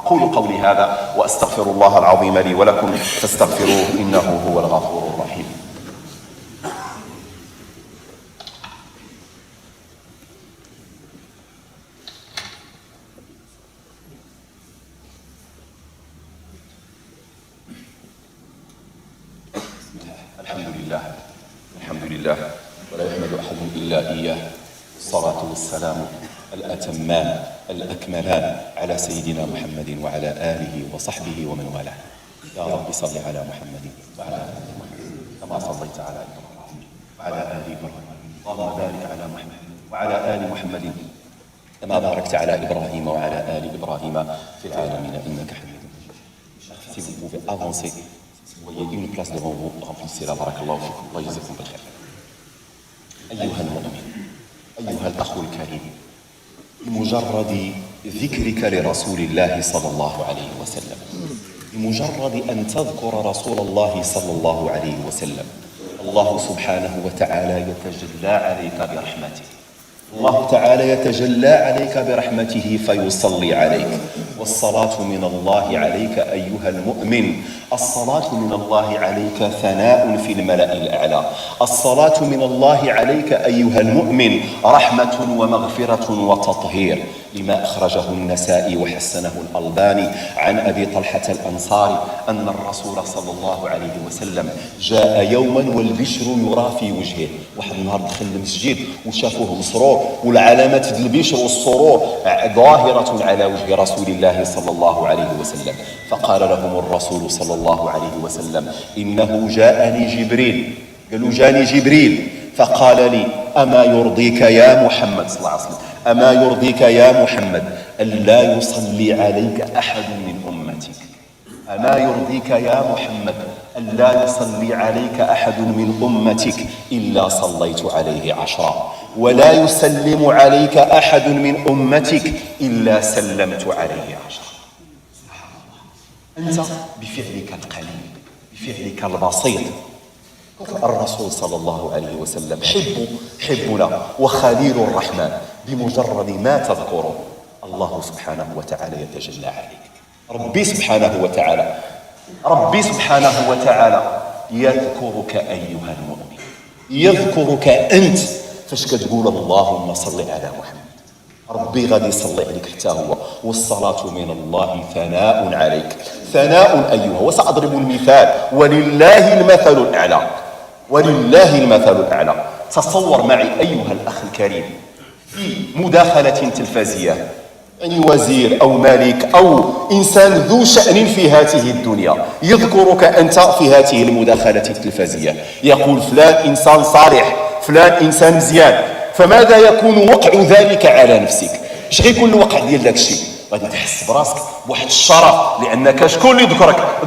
أقول قولي هذا وأستغفر الله العظيم لي ولكم فاستغفروه إنه هو الغفور الرحيم. الحمد لله ولا يحمد أحد إلا إياه. الصلاة والسلام الأتمان الأكملان على سيدنا محمد وعلى آله وصحبه ومن والاه. يا رب صل على محمد وعلى آل محمد كما صليت على إبراهيم وعلى آل إبراهيم. اللهم بارك على محمد وعلى آل محمد كما باركت على إبراهيم وعلى آل إبراهيم في العالمين إنك حميد مجيد. Si vous pouvez avancer, vous voyez une place devant vous, remplissez-la. barakallahu fikum wa jazakum bil khair. أيها المؤمن، أيها الأخ الكريم، بمجرد ذكرك لرسول الله صلى الله عليه وسلم، بمجرد أن تذكر رسول الله صلى الله عليه وسلم، الله سبحانه وتعالى يتجلى عليك برحمته. الله تعالى يتجلى عليك برحمته فيصلي عليك. والصلاة من الله عليك أيها المؤمن، الصلاة من الله عليك ثناء في الملأ الأعلى. الصلاة من الله عليك أيها المؤمن رحمة ومغفرة وتطهير، لما أخرجه النسائي وحسنه الألباني عن أبي طلحة الأنصاري أن الرسول صلى الله عليه وسلم جاء يوما والبشر يرى في وجهه. واحد النهار دخل المسجد وشافوه مسرور، والعلامات ديال البشر والسرور ظاهرة على وجه رسول الله صلى الله عليه وسلم. فقال لهم الرسول صلى الله عليه وسلم إنه جاءني جبريل. قالوا جاني جبريل فقال لي أما يرضيك يا محمد صلى الله عليه وسلم، أما يرضيك يا محمد ألا يصلي عليك أحد من أمتك؟ أما يرضيك يا محمد ألا يصلي عليك أحد من أمتك إلا صليت عليه 10، ولا يسلم عليك أحد من أمتك إلا سلمت عليه 10. أنت بفعلك القليل، بفعلك البسيط، الرسول صلى الله عليه وسلم حبنا وخليل الرحمن، بمجرد ما تذكره الله سبحانه وتعالى يتجلى عليك. ربي سبحانه وتعالى يذكرك أيها المؤمن، يذكرك أنت فاش كتقول اللهم صل على محمد. ربي غادي يصلي عليك حتى هو. والصلاة من الله ثناء عليك، ثناء أيها. وسأضرب المثال، ولله المثل الأعلى، ولله المثل الأعلى. تصور معي أيها الأخ الكريم في مداخلة تلفزية يعني وزير أو ملك أو إنسان ذو شأن في هذه الدنيا يذكرك أنت في هذه المداخلة التلفزية، يقول فلان إنسان صالح، فلان إنسان مزيان، فماذا يكون وقع ذلك على نفسك؟ اش غيكون الوقع ديال داك الشيء؟ غادي تحس براسك بواحد الشرف، لأنك شكون اللي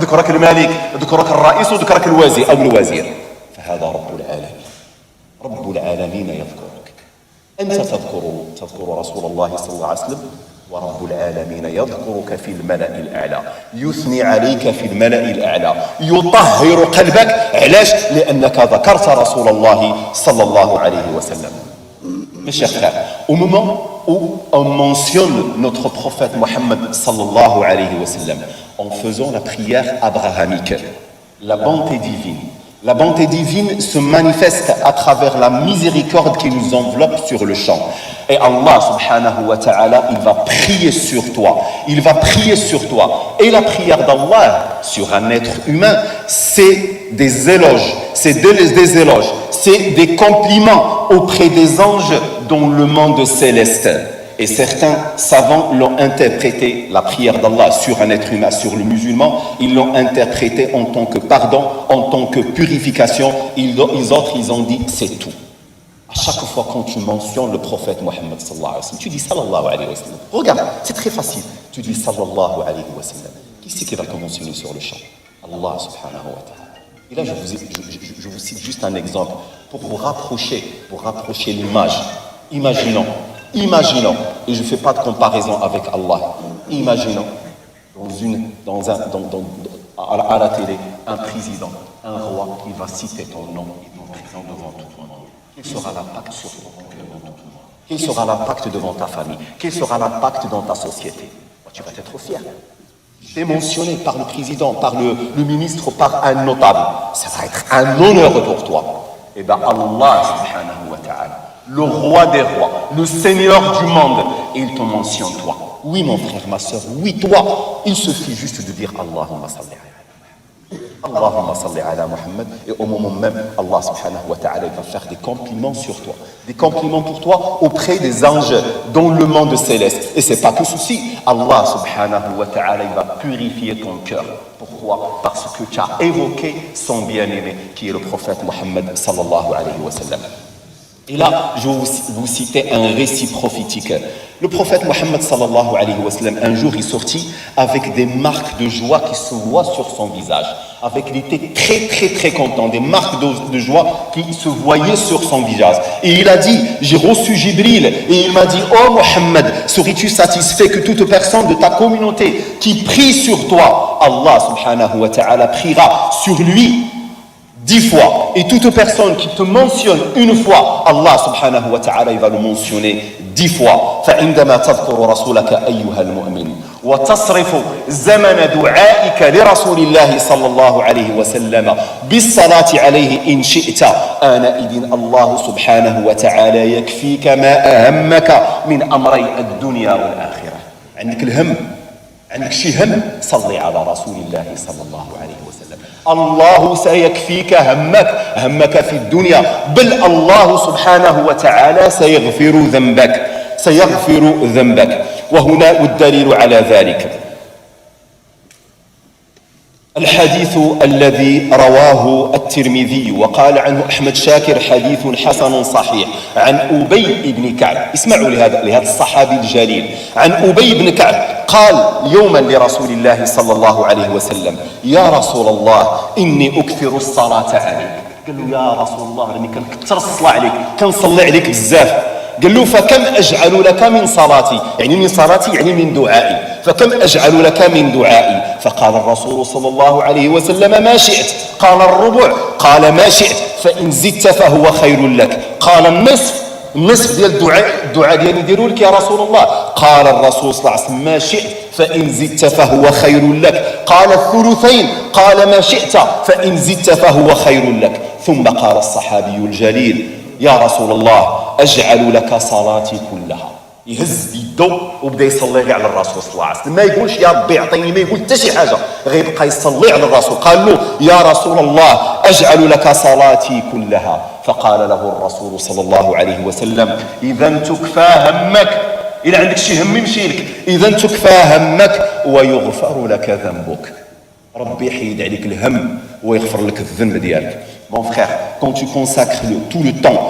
ذكرك الملك، ذكرك الرئيس وذكرك الوزير أو الوزير، فهذا رب العالمين. رب العالمين يذكرك، أنت تذكر رسول الله صلى الله عليه وسلم، ورب العالمين يذكرك في الملأ الأعلى، يثني عليك في الملأ الأعلى، يطهر قلبك. علاش؟ لأنك ذكرت رسول الله صلى الله عليه wasallam. Mes chers frères, au moment où on mentionne notre prophète Mohammed sallallahu alayhi wa sallam, en faisant la prière abrahamique, la bonté divine se manifeste à travers la miséricorde qui nous enveloppe sur le champ. Et Allah subhanahu wa ta'ala, il va prier sur toi. Et la prière d'Allah sur un être humain, c'est des éloges. C'est des compliments auprès des anges dans le monde céleste. Et certains savants l'ont interprété, la prière d'Allah sur un être humain, sur le musulman, ils l'ont interprété en tant que pardon, en tant que purification. Ils ont dit c'est tout. À chaque fois quand tu mentionnes le prophète Mohammed sallallahu alayhi wa sallam, tu dis sallallahu alayhi wa sallam. Regarde, c'est très facile. Tu dis sallallahu alayhi wa sallam. Qui c'est qui va te mentionner sur le champ? Allah subhanahu wa ta'ala. Et là, je vous cite juste un exemple pour vous rapprocher l'image. Imaginons, et je ne fais pas de comparaison avec Allah, imaginons à la télé, un président, un roi, il va citer ton nom et ton prénom devant tout le monde. Quel sera l'impact sur toi devant tout le monde? Quel sera l'impact devant ta famille? Quel sera l'impact dans ta société? Tu vas être fier. Tu es mentionné par le président, par le ministre, par un notable. Ça va être un honneur pour toi. Et bien Allah subhanahu wa ta'ala, le roi des rois, le Seigneur du monde, et il te mentionne toi. Oui mon frère, ma soeur, oui toi. Il suffit juste de dire Allahumma salli ala Muhammad, et au moment même, Allah subhanahu wa ta'ala va faire des compliments sur toi. Des compliments pour toi auprès des anges dans le monde céleste. Et c'est pas que ceci. Allah subhanahu wa ta'ala, il va purifier ton cœur. Pourquoi? Parce que tu as évoqué son bien-aimé, qui est le prophète Mohammed sallallahu alayhi wa sallam. Et là, je vais vous citer un récit prophétique. Le prophète Mohammed sallallahu alayhi wa sallam, un jour, il sortit avec des marques de joie qui se voient sur son visage. Il était très content, des marques de joie qui se voyaient sur son visage. Et il a dit, j'ai reçu Jibril, et il m'a dit, oh Mohammed, serais-tu satisfait que toute personne de ta communauté qui prie sur toi, Allah subhanahu wa ta'ala priera sur lui 10 fois, et toute personne qui te mentionne une fois, Allah subhanahu wa ta'ala, il va le mentionner 10 fois. فعندما تذكر رسولك أيها المؤمن وتصرف زمن دعائك لرسول الله صلى الله عليه وسلم بالصلاة عليه إن شئت آنئذ الله سبحانه وتعالى يكفيك ما أهمك من أمري الدنيا والآخرة. عندك الهم، عندك شي هم، صلي على رسول الله صلى الله عليه وسلم. الله سيكفيك همك في الدنيا، بل الله سبحانه وتعالى سيغفر ذنبك. وهنا الدليل على ذلك الحديث الذي رواه الترمذي وقال عنه أحمد شاكر حديث حسن صحيح عن أبي بن كعب. اسمعوا لهذا الصحابي الجليل. عن أبي بن كعب قال يوما لرسول الله صلى الله عليه وسلم يا رسول الله إني أكثر الصلاة عليك. قال له يا رسول الله راني كنكثر الصلاة عليك، كنصلي عليك بزاف. قال له فكم أجعل لك من صلاتي، يعني من صلاتي يعني من دعائي، فكم أجعل لك من دعائي؟ فقال الرسول صلى الله عليه وسلم ما شئت. قال الربع؟ قال ما شئت، فإن زدت فهو خير لك. قال النصف ديال الدعاء ديالي نديرو لك يا رسول الله. قال الرسول صلى الله عليه وسلم ما شئت، فإن زدت فهو خير لك. قال الثلثين؟ قال ما شئت، فإن زدت فهو خير لك. ثم قال الصحابي الجليل يا رسول الله أجعل لك صلاتي كلها. يهز بيدو وبدا يصلي غير على الرسول صلى الله عليه وسلم، ما يقولش يا ربي اعطيني، ما يقول حتى شي حاجه، غير يبقى يصلي على الرسول. قال له يا رسول الله أجعل لك صلاتي كلها. فقال له الرسول صلى الله عليه وسلم إذا تكفى همك، إلا عندك شي هم يمشي لك، إذا تكفى همك ويغفر لك ذنبك. ربي يحيد عليك الهم ويغفر لك الذنب ديالك. Mon frère, quand tu consacres tout le temps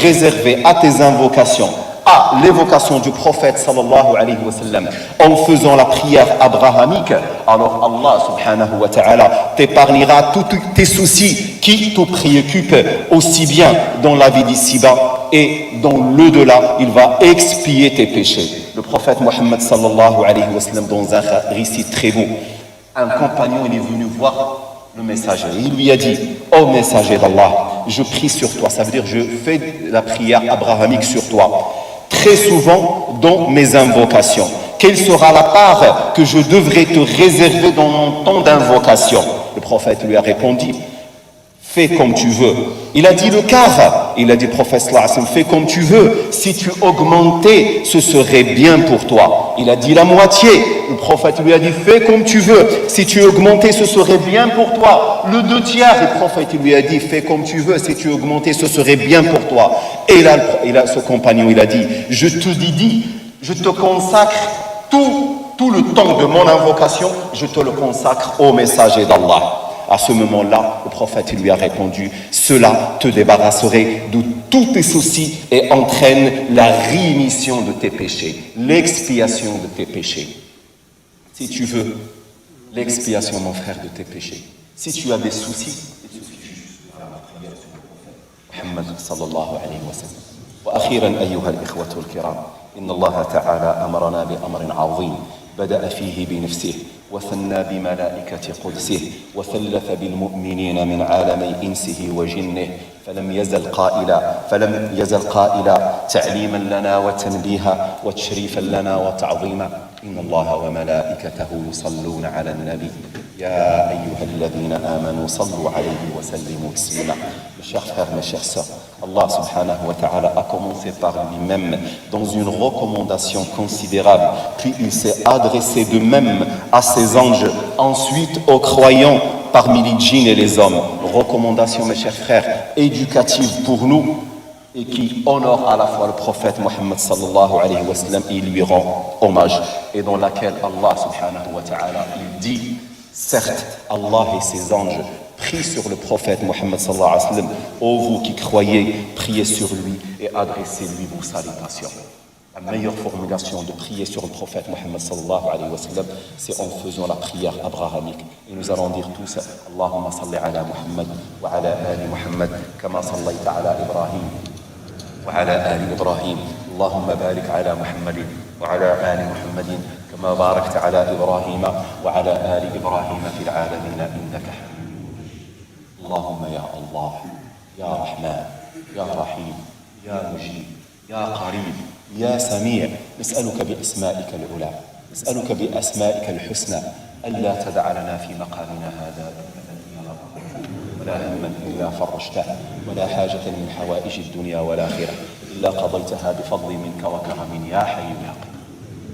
réservé à tes invocations, à l'évocation du prophète sallallahu alayhi wa sallam, en faisant la prière abrahamique, alors Allah subhanahu wa ta'ala t'épargnera tous tes soucis qui te préoccupent aussi bien dans la vie d'ici-bas et dans l'au-delà. Il va expier tes péchés. Le prophète Mohammed sallallahu alayhi wa sallam, dans un récit très beau, un compagnon il est venu voir le messager. Il lui a dit: ô messager d'Allah, je prie sur toi. Ça veut dire je fais la prière abrahamique sur toi très souvent dans mes invocations. Quelle sera la part que je devrais te réserver dans mon temps d'invocation? Le prophète lui a répondu: fais comme tu veux. Il a dit le quart. Il a dit, prophète sallallahu alayhi wa sallam, fais comme tu veux. Si tu augmentais, ce serait bien pour toi. Il a dit la moitié. Le prophète lui a dit, fais comme tu veux. Si tu augmentais, ce serait bien pour toi. Le 2/3. Le prophète lui a dit, fais comme tu veux. Si tu augmentais, ce serait bien pour toi. Et là, ce compagnon, il a dit, je te consacre tout le temps de mon invocation, je te le consacre au messager d'Allah. À ce moment-là, le prophète lui a répondu: cela te débarrasserait de tous tes soucis et entraîne la rémission de tes péchés, l'expiation de tes péchés. Si tu veux l'expiation, mon frère, de tes péchés, si tu as des soucis, Muhammad sallallahu alayhi wa sallam. وأخيرا أيها الإخوة الكرام، إن الله تعالى أمرنا بأمر عظيم بدأ فيه بنفسه وثنى بملائكة قدسه وثلث بالمؤمنين من عالمي إنسه وجنه، فلم يزل قائلا تعليما لنا وتنبيها وتشريفا لنا وتعظيما: إن الله وملائكته يصلون على النبي يا أيها الذين آمنوا صلوا عليه وسلموا تسليما. Mes chers frères, mes chères sœurs, Allah subhanahu wa ta'ala a commencé par lui-même dans une recommandation considérable, puis il s'est adressé de même à ses anges, ensuite aux croyants parmi les djinns et les hommes. Recommandation, mes chers frères, éducative pour nous et qui honore à la fois le prophète Mohammed sallallahu alayhi wa sallam et lui rend hommage, et dans laquelle Allah subhanahu wa ta'ala il dit: certes, Allah et ses anges prient sur le prophète Mohammed sallallahu alayhi wa sallam. Ô vous qui croyez, priez sur lui et adressez-lui vos salutations. La meilleure formulation de prier sur le prophète Mohammed sallallahu alayhi wa sallam, c'est en faisant la prière abrahamique. Et nous allons dire tous: Allahumma salli ala Muhammad wa ala ali Muhammad kama sallayta ala Ibrahim wa ala ali Ibrahim. Allahumma barik ala Muhammadin wa ala ali Muhammadin كما باركت على إبراهيم وعلى آل إبراهيم في العالمين إنك حميد. اللهم يا الله يا رحمن يا رحيم يا مجيب يا قريب يا سميع، نسألك بأسمائك العلى، نسألك بأسمائك الحسنى ألا تدع لنا في مقامنا هذا ولا هما إلا فرجته ولا حاجة من حوائج الدنيا والآخرة إلا قضيتها بفضل منك وكرم يا حي يا قيوم.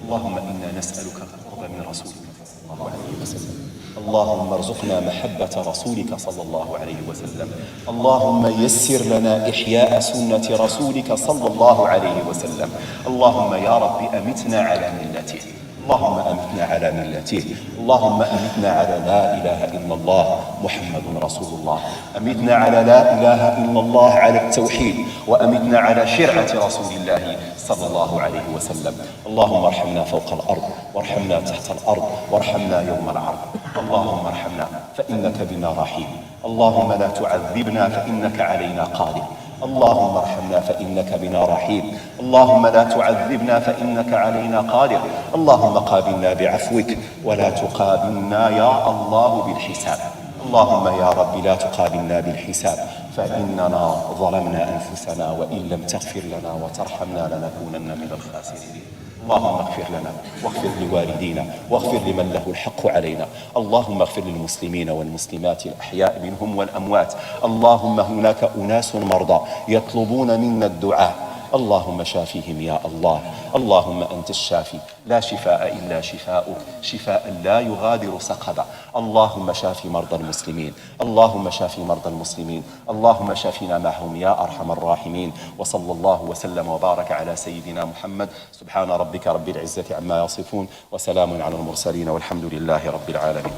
اللهم إنا نسألك القرب من رسولك صلى الله عليه وسلم. اللهم ارزقنا محبة رسولك صلى الله عليه وسلم. اللهم يسر لنا إحياء سنة رسولك صلى الله عليه وسلم. اللهم يا رب أمتنا على ملته، اللهم أمتنا على ملته، اللهم أمتنا على لا إله إلا الله محمد رسول الله، أمتنا على لا إله إلا الله على التوحيد، وأمتنا على شرعة رسول الله صلى الله عليه وسلم. اللهم ارحمنا فوق الأرض وارحمنا تحت الأرض وارحمنا يوم العرض. اللهم ارحمنا فإنك بنا رحيم، اللهم لا تعذبنا فإنك علينا قادر. اللهم ارحمنا فإنك بنا رحيم، اللهم لا تعذبنا فإنك علينا قادر. اللهم قابلنا بعفوك ولا تقابلنا يا الله بالحساب. اللهم يا رب لا تقابلنا بالحساب فإننا ظلمنا أنفسنا وإن لم تغفر لنا وترحمنا لنكونن من الخاسرين. اللهم اغفر لنا واغفر لوالدينا واغفر لمن له الحق علينا. اللهم اغفر للمسلمين والمسلمات الأحياء منهم والأموات. اللهم هناك أناس مرضى يطلبون منا الدعاء اللهم شافيهم يا الله. اللهم أنت الشافي لا شفاء إلا شفاؤك، شفاء لا يغادر سقما. اللهم شافي مرضى المسلمين، اللهم شافي مرضى المسلمين، اللهم شافنا معهم يا أرحم الراحمين. وصلى الله وسلم وبارك على سيدنا محمد. سبحان ربك رب العزة عما يصفون، وسلام على المرسلين، والحمد لله رب العالمين.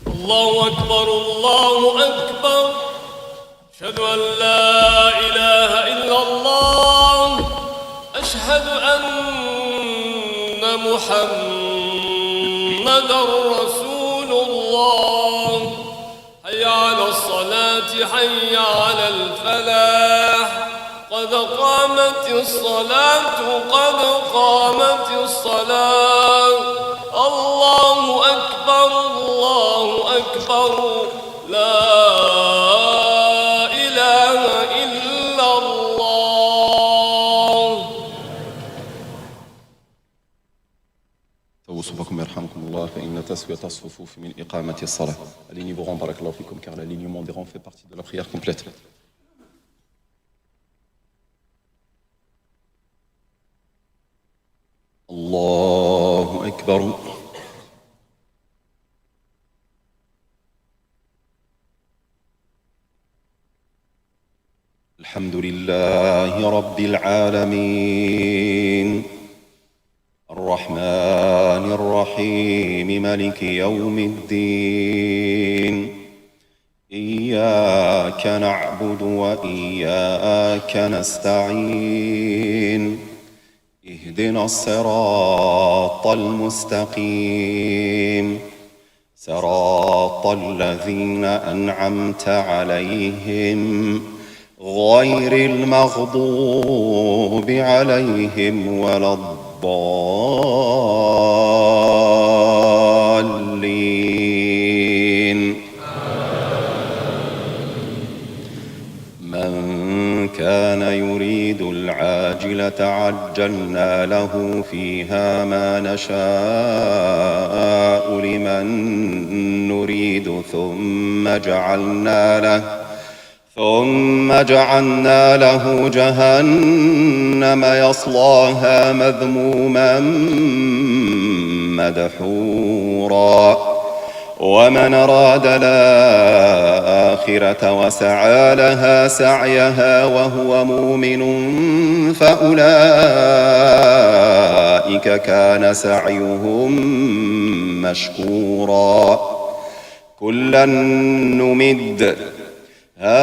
الله أكبر الله أكبر، أشهد أن لا إله إلا الله، أشهد أن محمدًا رسول الله. حي على الصلاة حي على الفلاح، قد قامت الصلاة قد قامت الصلاة. الله أكبر الله أكبر، لا إله إلا الله. سووا صفوفكم يرحمكم الله، فإن تسوية الصفوف من إقامة الصلاة. Alignez-vous rang, barakallahu fikum, car l'alignement des rangs fait partie de la prière complète. الله أكبر. الحمد لله رب العالمين، الرحمن الرحيم، مالك يوم الدين. إياك نعبد وإياك نستعين، اهدنا الصراط المستقيم، صراط الذين أنعمت عليهم غير المغضوب عليهم ولا الضالين. من كان يريد العاجلة عجلنا له فيها ما نشاء لمن نريد، ثم جعلنا له جهنم يصلاها مذموما مدحورا. ومن أراد الآخرة وسعى لها سعيها وهو مؤمن فأولئك كان سعيهم مشكورا. كلا نمد هؤلاء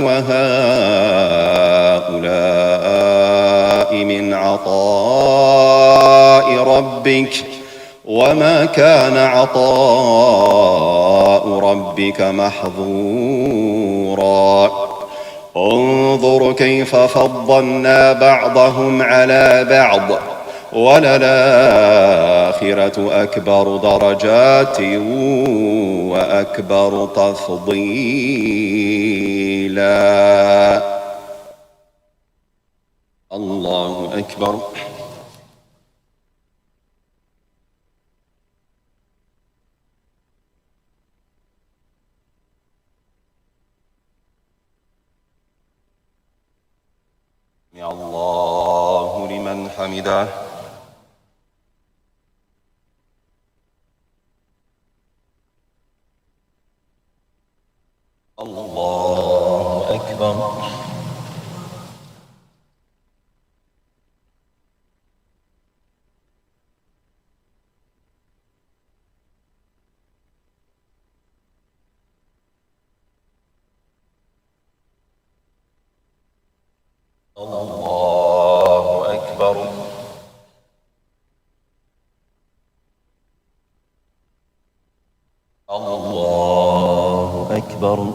وهؤلاء من عطاء ربك، وما كان عطاء ربك محظورا. انظر كيف فضلنا بعضهم على بعض، وللآخرة أكبر درجات وأكبر تفضيلا. الله أكبر. سمع الله لمن حمده. الله أكبر. الله أكبر. الله أكبر.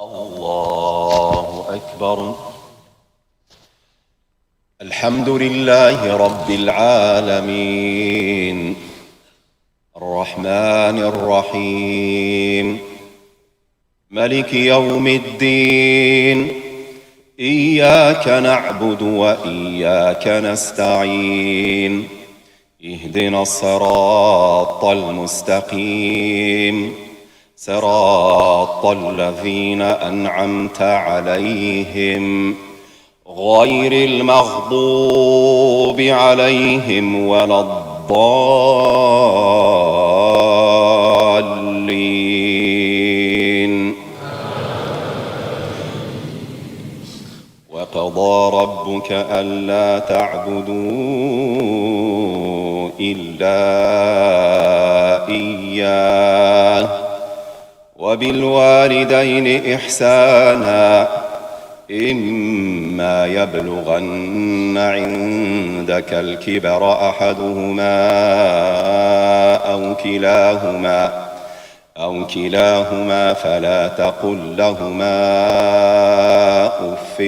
الله أكبر. الحمد لله رب العالمين الرحمن الرحيم ملك يوم الدين إياك نعبد وإياك نستعين اهدنا الصراط المستقيم صراط الذين أنعمت عليهم غير المغضوب عليهم ولا الضالين. وقضى ربك ألا تعبدوا إلا إياه وبالوالدين إحسانا إما يبلغن عندك الكبر أحدهما أو كلاهما فلا تقل لهما أف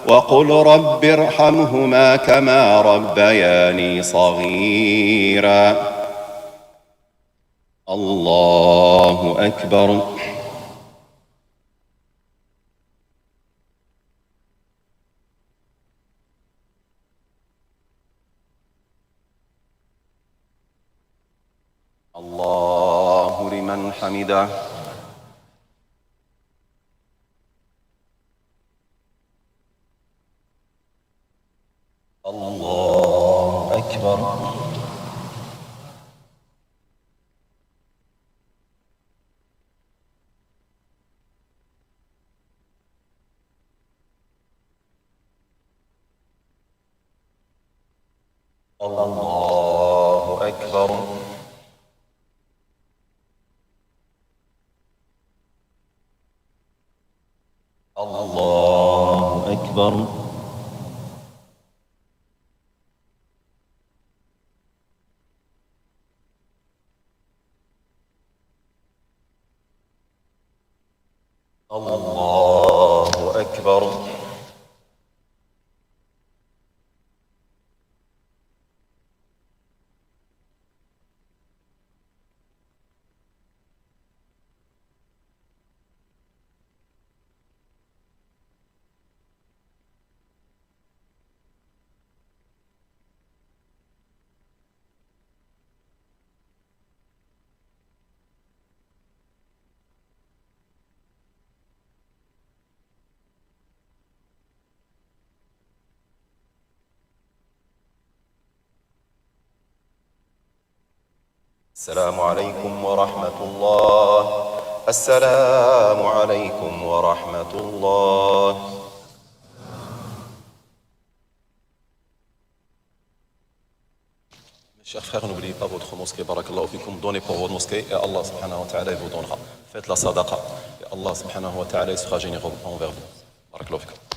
وقل رب ارحمهما كما ربياني صغيرا. الله أكبر. الله لمن حمده. الله أكبر. الله أكبر. الله أكبر. الله أكبر. السلام عليكم ورحمة الله. السلام عليكم ورحمة الله. Chers frères, n'oubliez pas votre mosquée, barakallahu fikum, donnez pour votre mosquée et Allah subhanahu wa ta'ala vous donnera. Faites la sadaqa et Allah subhanahu wa ta'ala sera généreux envers vous. Barakallahu fikum.